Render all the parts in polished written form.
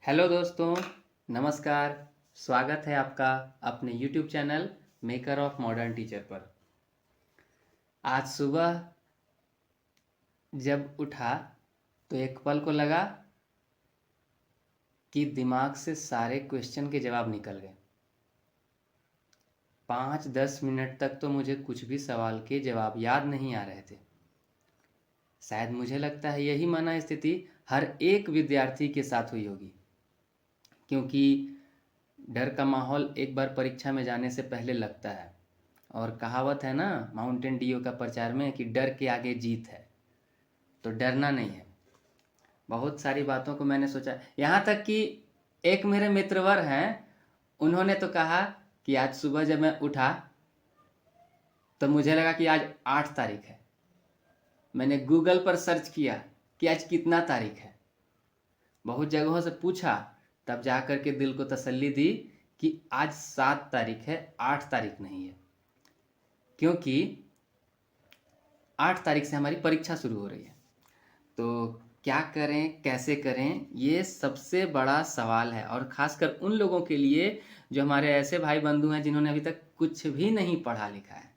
Hello दोस्तों, नमस्कार। स्वागत है आपका अपने YouTube channel maker of modern teacher पर। आज सुबह जब उठा तो एक पल को लगा कि दिमाग से सारे क्वेश्चन के जवाब निकल गए। 5-10 मिनट तक तो मुझे कुछ भी सवाल के जवाब याद नहीं आ रहे थे। शायद मुझे लगता है यही माना स्थिति हर एक विद्यार्थी के साथ हुई होगी, क्योंकि डर का माहौल एक बार परीक्षा में जाने से पहले लगता है। और कहावत है ना माउंटेन ड्यू का प्रचार में कि डर के आगे जीत है, तो डरना नहीं है। बहुत सारी बातों को मैंने सोचा, यहाँ तक कि एक मेरे मित्रवर हैं, उन्होंने तो कहा कि आज सुबह जब मैं उठा तो मुझे लगा कि आज 8 तारीख है। मैंने गूगल पर सर्च किया कि आज कितना तारीख है, बहुत जगहों से पूछा, तब जा कर के दिल को तसल्ली दी कि आज 7 तारीख है, 8 तारीख नहीं है, क्योंकि 8 तारीख से हमारी परीक्षा शुरू हो रही है। तो क्या करें, कैसे करें, ये सबसे बड़ा सवाल है। और ख़ासकर उन लोगों के लिए जो हमारे ऐसे भाई बंधु हैं जिन्होंने अभी तक कुछ भी नहीं पढ़ा लिखा है।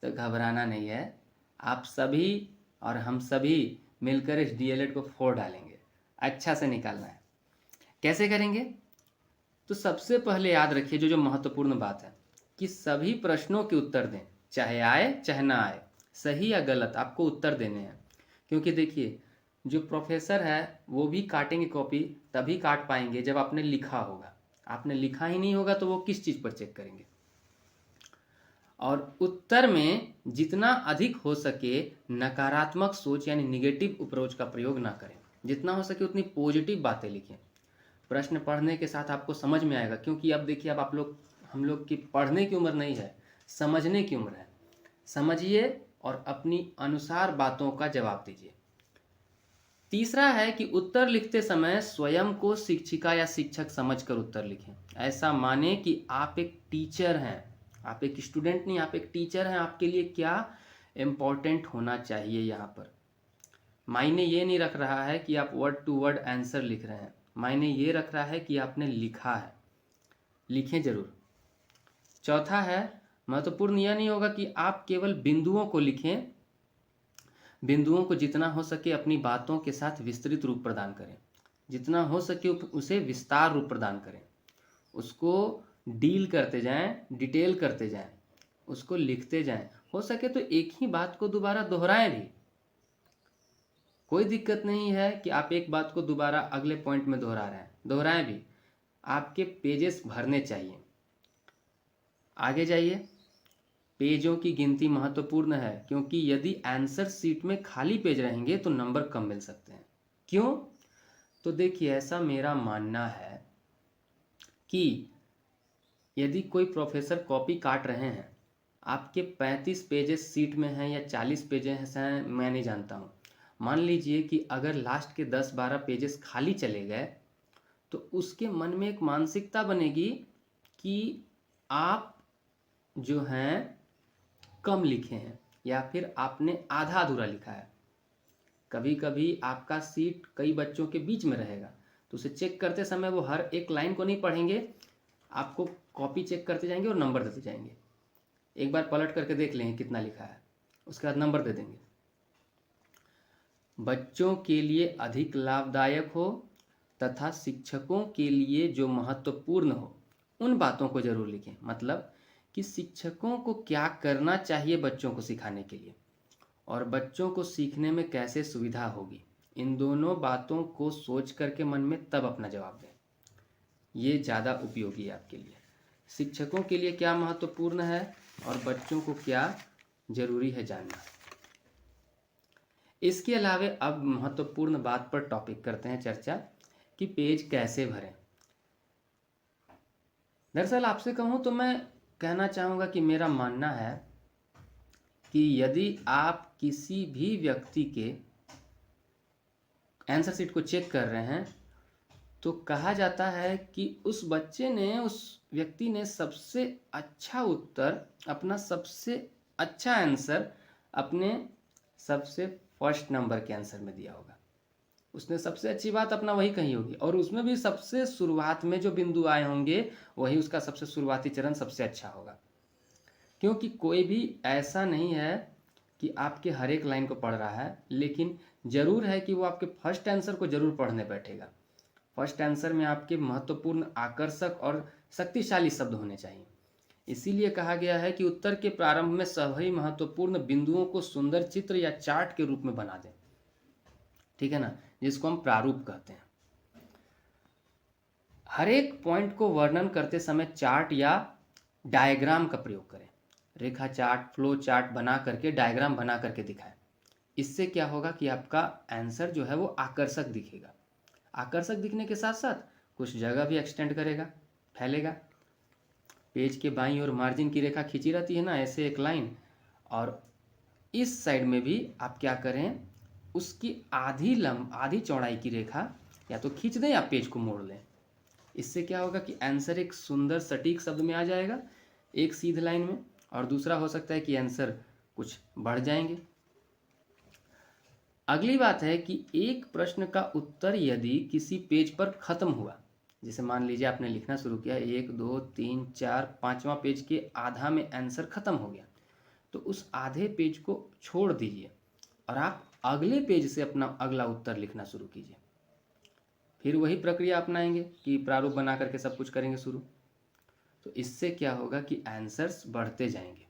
तो घबराना नहीं है, आप सभी और हम सभी मिलकर इस डीएलएड को फोड़ डालेंगे। अच्छा से निकालना है। कैसे करेंगे? तो सबसे पहले याद रखिए जो महत्वपूर्ण बात है कि सभी प्रश्नों के उत्तर दें, चाहे आए चाहे ना आए, सही या गलत आपको उत्तर देने हैं। क्योंकि देखिए, जो प्रोफेसर है वो भी काटेंगे कॉपी, तभी काट पाएंगे जब आपने लिखा होगा। आपने लिखा ही नहीं होगा तो वो किस चीज़ पर चेक करेंगे। और उत्तर में जितना अधिक हो सके नकारात्मक सोच यानी निगेटिव अप्रोच का प्रयोग ना करें। जितना हो सके उतनी पॉजिटिव बातें लिखें। प्रश्न पढ़ने के साथ आपको समझ में आएगा, क्योंकि अब देखिए, अब हम लोग की पढ़ने की उम्र नहीं है, समझने की उम्र है। समझिए और अपनी अनुसार बातों का जवाब दीजिए। तीसरा है कि उत्तर लिखते समय स्वयं को शिक्षिका या शिक्षक समझकर उत्तर लिखें। ऐसा माने कि आप एक टीचर हैं, आप एक स्टूडेंट नहीं, आप एक टीचर हैं। आपके लिए क्या इम्पोर्टेंट होना चाहिए यहाँ पर। मायने ये नहीं रख रहा है कि आप वर्ड टू वर्ड आंसर लिख रहे हैं, मायने ये रख रहा है कि आपने लिखा है। लिखें जरूर। चौथा है, महत्वपूर्ण यह नहीं होगा कि आप केवल बिंदुओं को लिखें। बिंदुओं को जितना हो सके अपनी बातों के साथ विस्तृत रूप प्रदान करें, जितना हो सके उसे विस्तार रूप प्रदान करें, उसको डील करते जाएं, डिटेल करते जाएं, उसको लिखते जाएं। हो सके तो एक ही बात को दोबारा दोहराएं भी, कोई दिक्कत नहीं है कि आप एक बात को दोबारा अगले पॉइंट में दोहरा रहे हैं, दोहराएं भी। आपके पेजेस भरने चाहिए। आगे जाइए। पेजों की गिनती महत्वपूर्ण है, क्योंकि यदि आंसर सीट में खाली पेज रहेंगे तो नंबर कम मिल सकते हैं। क्यों? तो देखिए, ऐसा मेरा मानना है कि यदि कोई प्रोफेसर कॉपी काट रहे हैं, आपके 35 पेजेस सीट में हैं या 40 पेजेस हैं, मैं नहीं जानता हूँ। मान लीजिए कि अगर लास्ट के 10-12 पेजेस खाली चले गए तो उसके मन में एक मानसिकता बनेगी कि आप जो हैं कम लिखे हैं, या फिर आपने आधा अधूरा लिखा है। कभी कभी आपका सीट कई बच्चों के बीच में रहेगा, तो उसे चेक करते समय वो हर एक लाइन को नहीं पढ़ेंगे, आपको कॉपी चेक करते जाएंगे और नंबर देते जाएंगे। एक बार पलट करके देख लें कितना लिखा है, उसके बाद नंबर दे देंगे। बच्चों के लिए अधिक लाभदायक हो तथा शिक्षकों के लिए जो महत्वपूर्ण हो उन बातों को जरूर लिखें। मतलब कि शिक्षकों को क्या करना चाहिए बच्चों को सिखाने के लिए, और बच्चों को सीखने में कैसे सुविधा होगी, इन दोनों बातों को सोच करके मन में तब अपना जवाब दें। ये ज़्यादा उपयोगी है आपके लिए। शिक्षकों के लिए क्या महत्वपूर्ण है और बच्चों को क्या जरूरी है जानना। इसके अलावा अब महत्वपूर्ण बात पर टॉपिक करते हैं चर्चा कि पेज कैसे भरें। दरअसल आपसे कहूँ तो मैं कहना चाहूँगा कि मेरा मानना है कि यदि आप किसी भी व्यक्ति के आंसर शीट को चेक कर रहे हैं तो कहा जाता है कि उस बच्चे ने, उस व्यक्ति ने सबसे अच्छा उत्तर, अपना सबसे अच्छा आंसर अपने सबसे फर्स्ट नंबर के आंसर में दिया होगा। उसने सबसे अच्छी बात अपना वही कही होगी, और उसमें भी सबसे शुरुआत में जो बिंदु आए होंगे वही उसका सबसे शुरुआती चरण सबसे अच्छा होगा। क्योंकि कोई भी ऐसा नहीं है कि आपके हर एक लाइन को पढ़ रहा है, लेकिन ज़रूर है कि वो आपके फर्स्ट आंसर को ज़रूर पढ़ने बैठेगा। फर्स्ट आंसर में आपके महत्वपूर्ण, आकर्षक और शक्तिशाली शब्द होने चाहिए। इसीलिए कहा गया है कि उत्तर के प्रारंभ में सभी महत्वपूर्ण बिंदुओं को सुंदर चित्र या चार्ट के रूप में बना दें। ठीक है ना, जिसको हम प्रारूप कहते हैं। हर एक पॉइंट को वर्णन करते समय चार्ट या डायग्राम का प्रयोग करें। रेखा चार्ट, फ्लो चार्ट बना करके, डायग्राम बना करके दिखाएं। इससे क्या होगा कि आपका आंसर जो है वो आकर्षक दिखेगा। आकर्षक दिखने के साथ साथ कुछ जगह भी एक्सटेंड करेगा, फैलेगा। पेज के बाईं ओर मार्जिन की रेखा खींची रहती है ना, ऐसे एक लाइन, और इस साइड में भी आप क्या करें, उसकी आधी चौड़ाई की रेखा या तो खींच दें या पेज को मोड़ लें। इससे क्या होगा कि आंसर एक सुंदर सटीक शब्द में आ जाएगा, एक सीधी लाइन में, और दूसरा हो सकता है कि आंसर कुछ बढ़ जाएंगे। अगली बात है कि एक प्रश्न का उत्तर यदि किसी पेज पर खत्म हुआ, जैसे मान लीजिए आपने लिखना शुरू किया, 1 2 3 4 5वां पेज के आधा में आंसर खत्म हो गया, तो उस आधे पेज को छोड़ दीजिए और आप अगले पेज से अपना अगला उत्तर लिखना शुरू कीजिए। फिर वही प्रक्रिया अपनाएंगे कि प्रारूप बना करके सब कुछ करेंगे शुरू। तो इससे क्या होगा कि आंसर्स बढ़ते जाएंगे।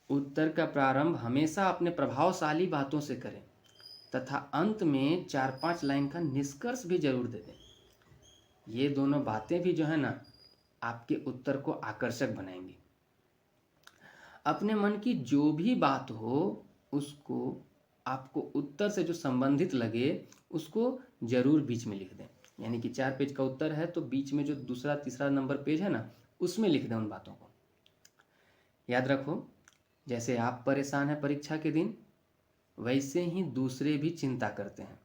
उत्तर का प्रारंभ हमेशा अपने प्रभावशाली बातों से करें तथा अंत में 4-5 लाइन का निष्कर्ष भी जरूर दे दें। ये दोनों बातें भी जो है ना, आपके उत्तर को आकर्षक बनाएंगी। अपने मन की जो भी बात हो उसको, आपको उत्तर से जो संबंधित लगे उसको जरूर बीच में लिख दें। यानी कि 4 पेज का उत्तर है तो बीच में जो दूसरा तीसरा नंबर पेज है ना, उसमें लिख दें उन बातों को। याद रखो, जैसे आप परेशान हैं परीक्षा के दिन, वैसे ही दूसरे भी चिंता करते हैं।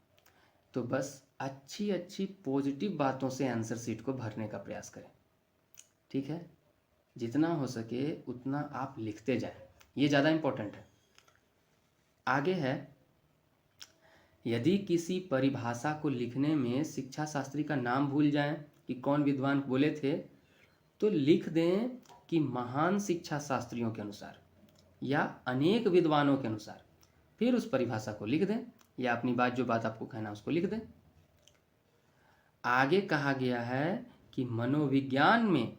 तो बस अच्छी अच्छी पॉजिटिव बातों से आंसर शीट को भरने का प्रयास करें। ठीक है, जितना हो सके उतना आप लिखते जाएं, ये ज़्यादा इम्पोर्टेंट है। आगे है, यदि किसी परिभाषा को लिखने में शिक्षा शास्त्री का नाम भूल जाएं कि कौन विद्वान बोले थे, तो लिख दें कि महान शिक्षा शास्त्रियों के अनुसार या अनेक विद्वानों के अनुसार। फिर उस परिभाषा को लिख दें या अपनी बात, जो बात आपको कहना उसको लिख दें। आगे कहा गया है कि मनोविज्ञान में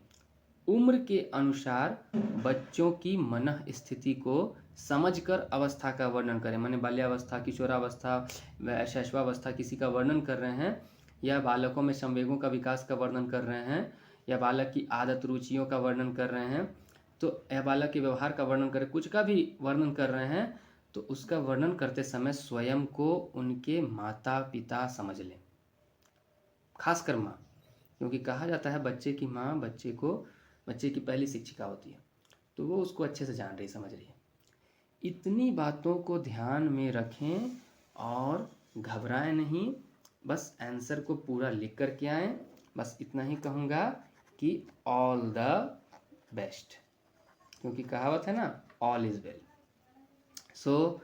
उम्र के अनुसार बच्चों की मन स्थिति को समझकर अवस्था का वर्णन करें। माने बाल्यावस्था, किशोरावस्था, शैशवावस्था किसी का वर्णन कर रहे हैं, या बालकों में संवेगों का विकास का वर्णन कर रहे हैं, या बालक की आदत रुचियों का वर्णन कर रहे हैं, तो यह बालक के व्यवहार का वर्णन करें, कुछ का भी वर्णन कर रहे हैं, तो उसका वर्णन करते समय स्वयं को उनके माता पिता समझ लें, खासकर माँ। क्योंकि कहा जाता है बच्चे की माँ बच्चे की पहली शिक्षिका होती है, तो वो उसको अच्छे से जान रही, समझ रही है। इतनी बातों को ध्यान में रखें और घबराएं नहीं, बस आंसर को पूरा लिख कर के आएँ। बस इतना ही कहूँगा कि ऑल द बेस्ट, क्योंकि कहावत है ना, ऑल इज़ वेल। सो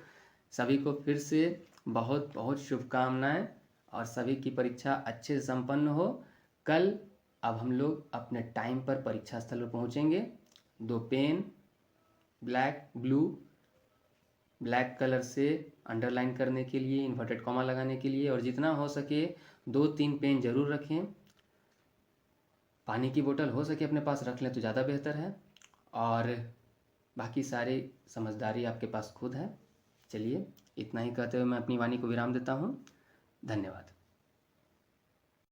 सभी को फिर से बहुत बहुत शुभकामनाएं, और सभी की परीक्षा अच्छे से संपन्न हो। कल अब हम लोग अपने टाइम पर परीक्षा स्थल पर पहुंचेंगे। 2 पेन, ब्लैक कलर से अंडरलाइन करने के लिए, इन्वर्टेड कॉमा लगाने के लिए, और जितना हो सके 2-3 पेन जरूर रखें। पानी की बोतल हो सके अपने पास रख लें तो ज़्यादा बेहतर है, और बाकी सारी समझदारी आपके पास खुद है। चलिए, इतना ही कहते हुए मैं अपनी वाणी को विराम देता हूँ। धन्यवाद।